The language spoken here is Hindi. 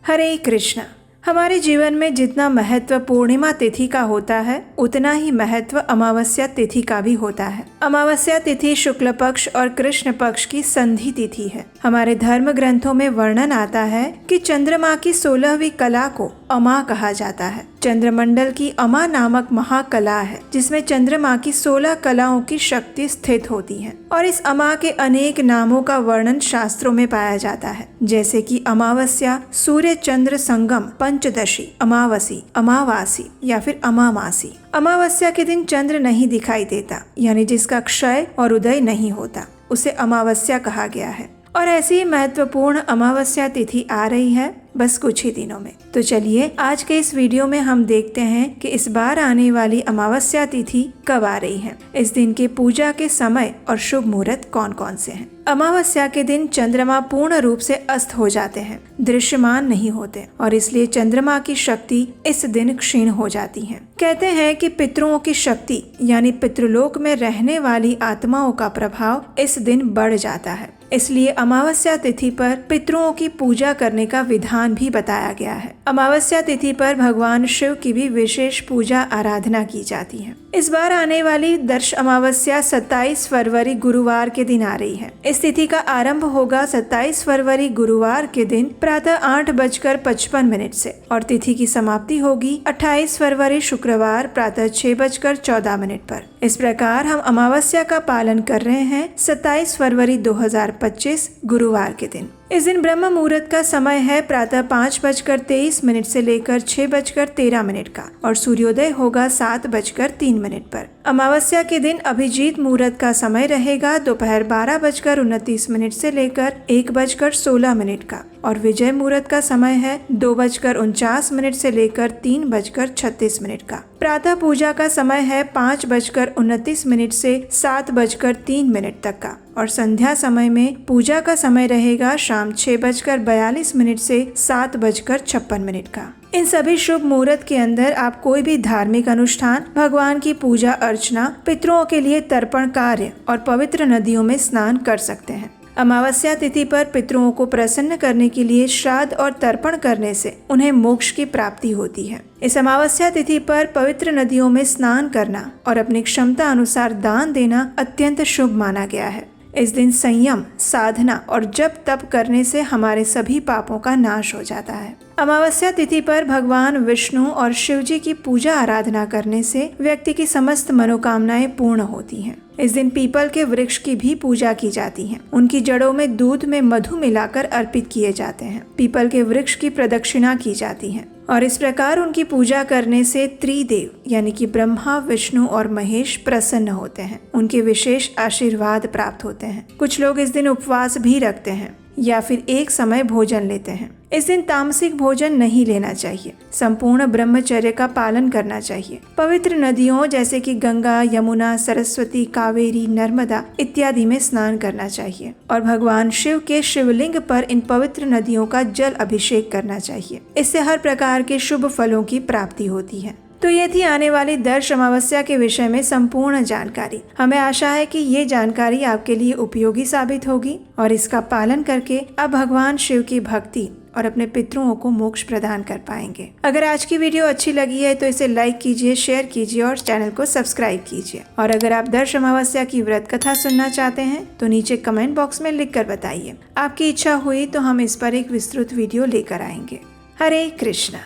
हरे कृष्णा। हमारे जीवन में जितना महत्व पूर्णिमा तिथि का होता है उतना ही महत्व अमावस्या तिथि का भी होता है। अमावस्या तिथि शुक्ल पक्ष और कृष्ण पक्ष की संधि तिथि है। हमारे धर्म ग्रंथों में वर्णन आता है कि चंद्रमा की 16वीं कला को अमा कहा जाता है। चंद्रमंडल की अमा नामक महाकला है जिसमें चंद्रमा की 16 कलाओं की शक्ति स्थित होती है और इस अमा के अनेक नामों का वर्णन शास्त्रों में पाया जाता है, जैसे कि अमावस्या, सूर्य चंद्र संगम, पंचदशी, अमावसी, अमावासी या फिर अमावासी। अमावस्या के दिन चंद्र नहीं दिखाई देता, यानी जिसका क्षय और उदय नहीं होता, उसे अमावस्या कहा गया है। और ऐसी ही महत्वपूर्ण अमावस्या तिथि आ रही है बस कुछ ही दिनों में। तो चलिए आज के इस वीडियो में हम देखते हैं कि इस बार आने वाली अमावस्या तिथि कब आ रही है, इस दिन के पूजा के समय और शुभ मुहूर्त कौन कौन से हैं। अमावस्या के दिन चंद्रमा पूर्ण रूप से अस्त हो जाते हैं, दृश्यमान नहीं होते और इसलिए चंद्रमा की शक्ति इस दिन क्षीण हो जाती है। कहते हैं कि पितरों की शक्ति यानी पितृलोक में रहने वाली आत्माओं का प्रभाव इस दिन बढ़ जाता है, इसलिए अमावस्या तिथि पर पितरों की पूजा करने का विधान भी बताया गया है। अमावस्या तिथि पर भगवान शिव की भी विशेष पूजा आराधना की जाती है। इस बार आने वाली दर्श अमावस्या 27 फरवरी गुरुवार के दिन आ रही है। इस तिथि का आरंभ होगा 27 फरवरी गुरुवार के दिन प्रातः 8:55 से और तिथि की समाप्ति होगी 28 फरवरी शुक्रवार प्रातः 6:14 पर। इस प्रकार हम अमावस्या का पालन कर रहे हैं 27 फरवरी 2025 गुरुवार के दिन। इस दिन ब्रह्म मुहूर्त का समय है प्रातः 5:23 से लेकर 6:13 का और सूर्योदय होगा 7:03 पर। अमावस्या के दिन अभिजीत मुहूर्त का समय रहेगा दोपहर 12:29 से लेकर 1:16 का और विजय मुहूर्त का समय है 2:49 से लेकर 3:36 का। प्रातः पूजा का समय है 5:29 से 7:03 तक का और संध्या समय में पूजा का समय रहेगा शाम 6:42 से 7:56 का। इन सभी शुभ मुहूर्त के अंदर आप कोई भी धार्मिक अनुष्ठान, भगवान की पूजा अर्चना, पितरों के लिए तर्पण कार्य और पवित्र नदियों में स्नान कर सकते हैं। अमावस्या तिथि पर पितरों को प्रसन्न करने के लिए श्राद्ध और तर्पण करने से उन्हें मोक्ष की प्राप्ति होती है। इस अमावस्या तिथि पर पवित्र नदियों में स्नान करना और अपनी क्षमता अनुसार दान देना अत्यंत शुभ माना गया है। इस दिन संयम, साधना और जप तप करने से हमारे सभी पापों का नाश हो जाता है। अमावस्या तिथि पर भगवान विष्णु और शिव जी की पूजा आराधना करने से व्यक्ति की समस्त मनोकामनाएं पूर्ण होती हैं। इस दिन पीपल के वृक्ष की भी पूजा की जाती है। उनकी जड़ों में दूध में मधु मिलाकर अर्पित किए जाते हैं। पीपल के वृक्ष की प्रदक्षिणा की जाती है और इस प्रकार उनकी पूजा करने से त्रिदेव यानी कि ब्रह्मा, विष्णु और महेश प्रसन्न होते हैं। उनके विशेष आशीर्वाद प्राप्त होते हैं। कुछ लोग इस दिन उपवास भी रखते हैं या फिर एक समय भोजन लेते हैं। इस दिन तामसिक भोजन नहीं लेना चाहिए। संपूर्ण ब्रह्मचर्य का पालन करना चाहिए। पवित्र नदियों जैसे कि गंगा, यमुना, सरस्वती, कावेरी, नर्मदा इत्यादि में स्नान करना चाहिए और भगवान शिव के शिवलिंग पर इन पवित्र नदियों का जल अभिषेक करना चाहिए। इससे हर प्रकार के शुभ फलों की प्राप्ति होती है। तो ये थी आने वाली दर्श अमावस्या के विषय में संपूर्ण जानकारी। हमें आशा है कि ये जानकारी आपके लिए उपयोगी साबित होगी और इसका पालन करके आप भगवान शिव की भक्ति और अपने पितरों को मोक्ष प्रदान कर पाएंगे। अगर आज की वीडियो अच्छी लगी है तो इसे लाइक कीजिए, शेयर कीजिए और चैनल को सब्सक्राइब कीजिए। और अगर आप दर्श अमावस्या की व्रत कथा सुनना चाहते हैं तो नीचे कमेंट बॉक्स में लिख कर बताइए। आपकी इच्छा हुई तो हम इस पर एक विस्तृत वीडियो लेकर आएंगे। हरे कृष्णा।